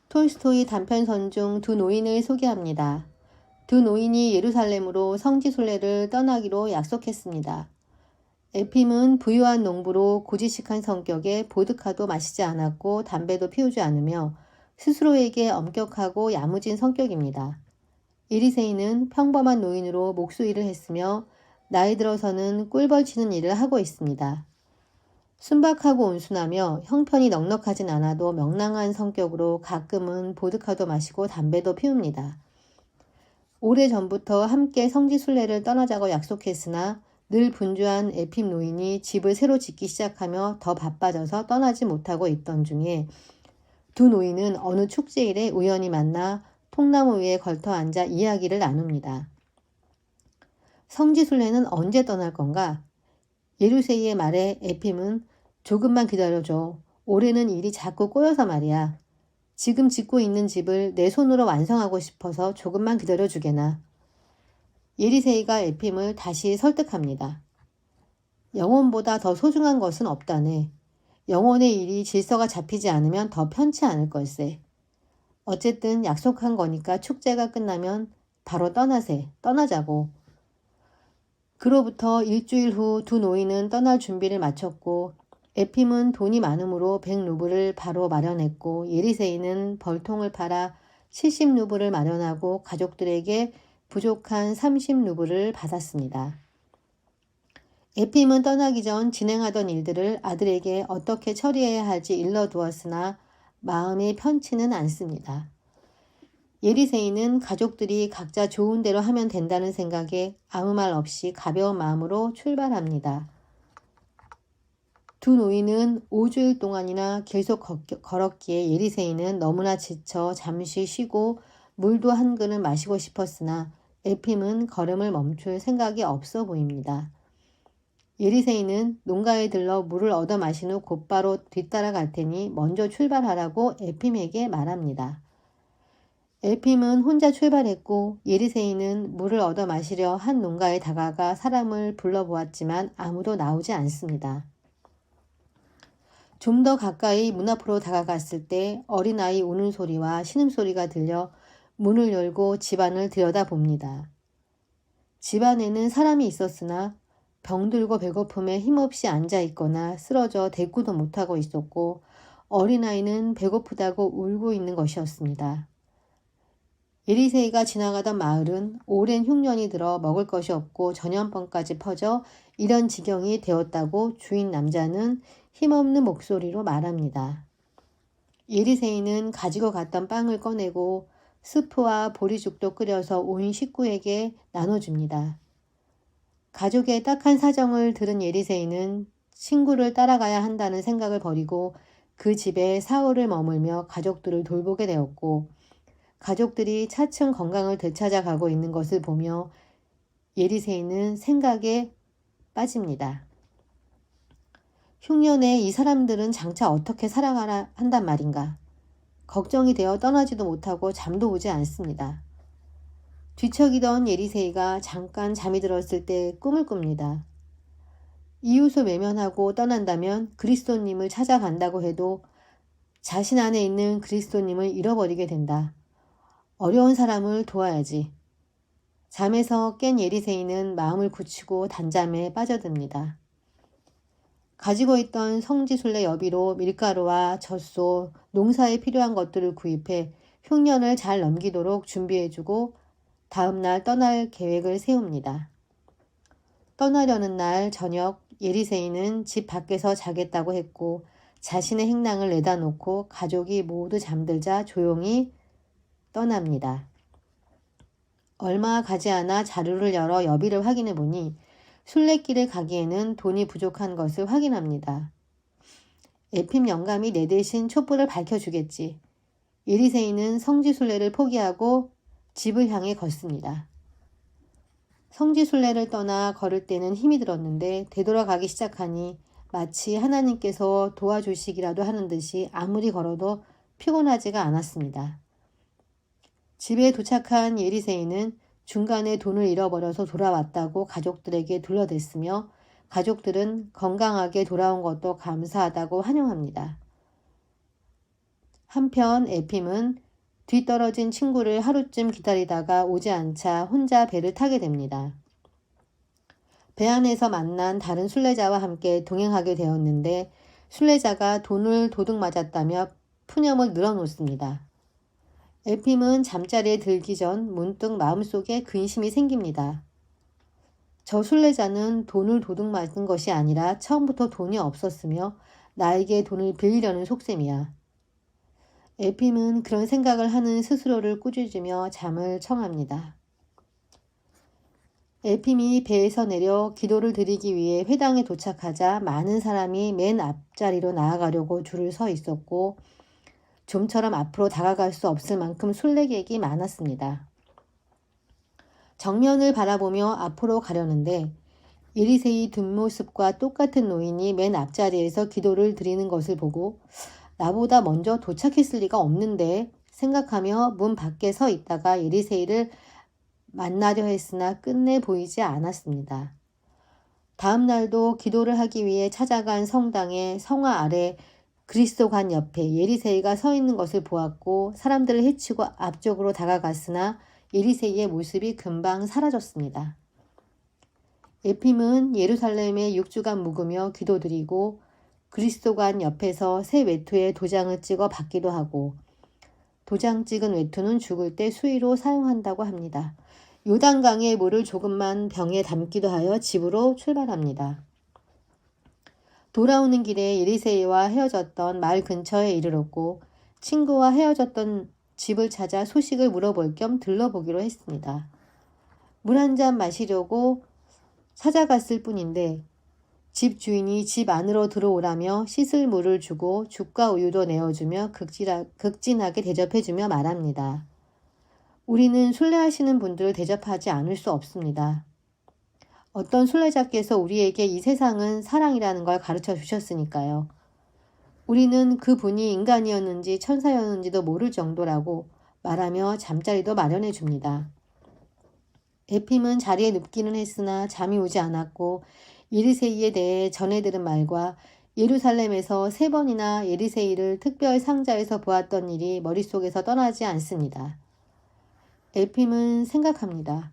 톨스토이 단편선 중 두 노인을 소개합니다. 두 노인이 예루살렘으로 성지순례를 떠나기로 약속했습니다. 에핌은 부유한 농부로 고지식한 성격에 보드카도 마시지 않았고 담배도 피우지 않으며 스스로에게 엄격하고 야무진 성격입니다. 에리세이는 평범한 노인으로 목수일을 했으며 나이 들어서는 꿀벌치는 일을 하고 있습니다. 순박하고 온순하며 형편이 넉넉하진 않아도 명랑한 성격으로 가끔은 보드카도 마시고 담배도 피웁니다. 오래전부터 함께 성지순례를 떠나자고 약속했으나 늘 분주한 에핌 노인이 집을 새로 짓기 시작하며 더 바빠져서 떠나지 못하고 있던 중에 두 노인은 어느 축제일에 우연히 만나 통나무 위에 걸터 앉아 이야기를 나눕니다. 성지순례는 언제 떠날 건가? 예루세이의 말에 에핌은 조금만 기다려줘. 올해는 일이 자꾸 꼬여서 말이야. 지금 짓고 있는 집을 내 손으로 완성하고 싶어서 조금만 기다려주게나. 예리세이가 에핌을 다시 설득합니다. 영혼보다 더 소중한 것은 없다네. 영혼의 일이 질서가 잡히지 않으면 더 편치 않을 걸세. 어쨌든 약속한 거니까 축제가 끝나면 바로 떠나자고. 그로부터 일주일 후 두 노인은 떠날 준비를 마쳤고 에핌은 돈이 많으므로 100루블을 바로 마련했고 예리세이는 벌통을 팔아 70루블을 마련하고 가족들에게 부족한 30루블을 받았습니다. 에핌은 떠나기 전 진행하던 일들을 아들에게 어떻게 처리해야 할지 일러두었으나 마음이 편치는 않습니다. 예리세이는 가족들이 각자 좋은 대로 하면 된다는 생각에 아무 말 없이 가벼운 마음으로 출발합니다. 두 노인은 5주일 동안이나 계속 걸었기에 예리세이는 너무나 지쳐 잠시 쉬고 물도 한 그릇 마시고 싶었으나 에핌은 걸음을 멈출 생각이 없어 보입니다. 예리세이는 농가에 들러 물을 얻어 마신 후 곧바로 뒤따라갈 테니 먼저 출발하라고 에핌에게 말합니다. 에핌은 혼자 출발했고 예리세이는 물을 얻어 마시려 한 농가에 다가가 사람을 불러보았지만 아무도 나오지 않습니다. 좀 더 가까이 문 앞으로 다가갔을 때 어린아이 우는 소리와 신음소리가 들려 문을 열고 집안을 들여다봅니다. 집안에는 사람이 있었으나 병들고 배고픔에 힘없이 앉아있거나 쓰러져 대꾸도 못하고 있었고 어린아이는 배고프다고 울고 있는 것이었습니다. 예리세이가 지나가던 마을은 오랜 흉년이 들어 먹을 것이 없고 전염병까지 퍼져 이런 지경이 되었다고 주인 남자는 힘없는 목소리로 말합니다. 예리세이는 가지고 갔던 빵을 꺼내고 스프와 보리죽도 끓여서 온 식구에게 나눠줍니다. 가족의 딱한 사정을 들은 예리세이는 친구를 따라가야 한다는 생각을 버리고 그 집에 사흘을 머물며 가족들을 돌보게 되었고 가족들이 차츰 건강을 되찾아가고 있는 것을 보며 예리세이는 생각에 빠집니다. 흉년에 이 사람들은 장차 어떻게 살아가라 한단 말인가. 걱정이 되어 떠나지도 못하고 잠도 오지 않습니다. 뒤척이던 예리세이가 잠깐 잠이 들었을 때 꿈을 꿉니다. 이웃을 외면하고 떠난다면 그리스도님을 찾아간다고 해도 자신 안에 있는 그리스도님을 잃어버리게 된다. 어려운 사람을 도와야지. 잠에서 깬 예리세이는 마음을 굳히고 단잠에 빠져듭니다. 가지고 있던 성지순례 여비로 밀가루와 젖소, 농사에 필요한 것들을 구입해 흉년을 잘 넘기도록 준비해주고 다음날 떠날 계획을 세웁니다. 떠나려는 날 저녁 예리세이는 집 밖에서 자겠다고 했고 자신의 행囊을 내다 놓고 가족이 모두 잠들자 조용히 떠납니다. 얼마 가지 않아 자루를 열어 여비를 확인해 보니 순례길을 가기에는 돈이 부족한 것을 확인합니다. 에핌 영감이 내 대신 촛불을 밝혀주겠지. 예리세이는 성지순례를 포기하고 집을 향해 걷습니다. 성지순례를 떠나 걸을 때는 힘이 들었는데 되돌아가기 시작하니 마치 하나님께서 도와주시기라도 하는 듯이 아무리 걸어도 피곤하지가 않았습니다. 집에 도착한 예리세이는 중간에 돈을 잃어버려서 돌아왔다고 가족들에게 둘러댔으며 가족들은 건강하게 돌아온 것도 감사하다고 환영합니다. 한편 에핌은 뒤떨어진 친구를 하루쯤 기다리다가 오지 않자 혼자 배를 타게 됩니다. 배 안에서 만난 다른 순례자와 함께 동행하게 되었는데 순례자가 돈을 도둑 맞았다며 푸념을 늘어놓습니다. 에핌은 잠자리에 들기 전 문득 마음속에 근심이 생깁니다. 저 순례자는 돈을 도둑 맞은 것이 아니라 처음부터 돈이 없었으며 나에게 돈을 빌리려는 속셈이야. 에핌은 그런 생각을 하는 스스로를 꾸짖으며 잠을 청합니다. 에핌이 배에서 내려 기도를 드리기 위해 회당에 도착하자 많은 사람이 맨 앞자리로 나아가려고 줄을 서 있었고 좀처럼 앞으로 다가갈 수 없을 만큼 순례객이 많았습니다. 정면을 바라보며 앞으로 가려는데 에리세이 뒷모습과 똑같은 노인이 맨 앞자리에서 기도를 드리는 것을 보고 나보다 먼저 도착했을 리가 없는데 생각하며 문 밖에 서 있다가 에리세이를 만나려 했으나 끝내 보이지 않았습니다. 다음 날도 기도를 하기 위해 찾아간 성당의 성화 아래 그리스도관 옆에 에리세이가 서 있는 것을 보았고 사람들을 해치고 앞쪽으로 다가갔으나 에리세이의 모습이 금방 사라졌습니다. 에핌은 예루살렘에 6주간 묵으며 기도드리고 그리스도관 옆에서 새 외투에 도장을 찍어 받기도 하고 도장 찍은 외투는 죽을 때 수의로 사용한다고 합니다. 요단강의 물을 조금만 병에 담기도 하여 집으로 출발합니다. 돌아오는 길에 에리세이와 헤어졌던 마을 근처에 이르렀고 친구와 헤어졌던 집을 찾아 소식을 물어볼 겸 들러보기로 했습니다. 물 한 잔 마시려고 찾아갔을 뿐인데 집 주인이 집 안으로 들어오라며 씻을 물을 주고 죽과 우유도 내어주며 극진하게 대접해주며 말합니다. 우리는 순례하시는 분들을 대접하지 않을 수 없습니다. 어떤 순례자께서 우리에게 이 세상은 사랑이라는 걸 가르쳐 주셨으니까요. 우리는 그 분이 인간이었는지 천사였는지도 모를 정도라고 말하며 잠자리도 마련해 줍니다. 에핌은 자리에 눕기는 했으나 잠이 오지 않았고 에리세이에 대해 전해 들은 말과 예루살렘에서 3번이나 에리세이를 특별 상자에서 보았던 일이 머릿속에서 떠나지 않습니다. 에핌은 생각합니다.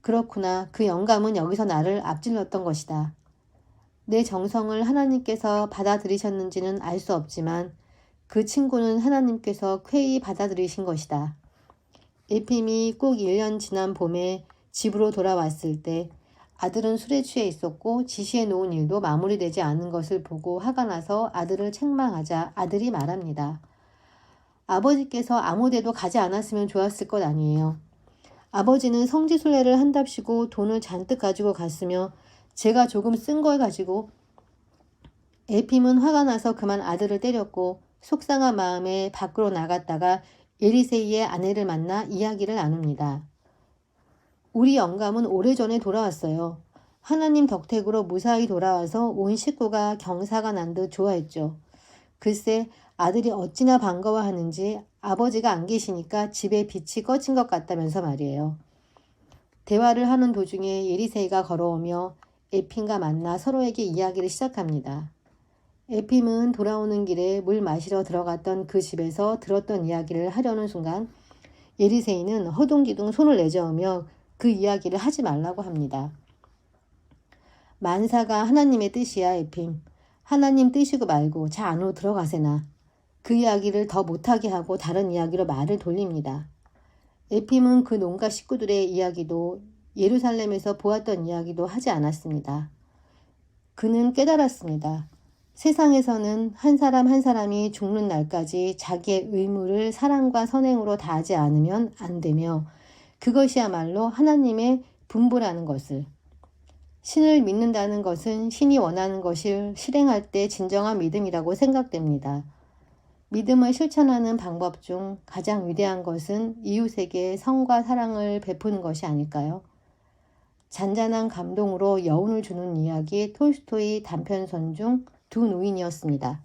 그렇구나. 그 영감은 여기서 나를 앞질렀던 것이다. 내 정성을 하나님께서 받아들이셨는지는 알 수 없지만 그 친구는 하나님께서 쾌히 받아들이신 것이다. 에핌이 꼭 1년 지난 봄에 집으로 돌아왔을 때 아들은 술에 취해 있었고 지시해 놓은 일도 마무리되지 않은 것을 보고 화가 나서 아들을 책망하자 아들이 말합니다. 아버지께서 아무 데도 가지 않았으면 좋았을 것 아니에요. 아버지는 성지순례를 한답시고 돈을 잔뜩 가지고 갔으며 제가 조금 쓴 걸 가지고 에핌은 화가 나서 그만 아들을 때렸고 속상한 마음에 밖으로 나갔다가 에리세이의 아내를 만나 이야기를 나눕니다. 우리 영감은 오래전에 돌아왔어요. 하나님 덕택으로 무사히 돌아와서 온 식구가 경사가 난 듯 좋아했죠. 글쎄 아들이 어찌나 반가워하는지 아버지가 안 계시니까 집에 빛이 꺼진 것 같다면서 말이에요. 대화를 하는 도중에 에리세이가 걸어오며 에핌과 만나 서로에게 이야기를 시작합니다. 에핌은 돌아오는 길에 물 마시러 들어갔던 그 집에서 들었던 이야기를 하려는 순간 에리세이는 허둥지둥 손을 내저으며 그 이야기를 하지 말라고 합니다. 만사가 하나님의 뜻이야 에핌. 하나님 뜻이고 말고 자 안으로 들어가세나. 그 이야기를 더 못하게 하고 다른 이야기로 말을 돌립니다. 에핌은 그 농가 식구들의 이야기도 예루살렘에서 보았던 이야기도 하지 않았습니다. 그는 깨달았습니다. 세상에서는 한 사람 한 사람이 죽는 날까지 자기의 의무를 사랑과 선행으로 다하지 않으면 안 되며 그것이야말로 하나님의 분부라는 것을. 신을 믿는다는 것은 신이 원하는 것을 실행할 때 진정한 믿음이라고 생각됩니다. 믿음을 실천하는 방법 중 가장 위대한 것은 이웃에게 성과 사랑을 베푸는 것이 아닐까요? 잔잔한 감동으로 여운을 주는 이야기 톨스토이 단편선 중 두 노인이었습니다.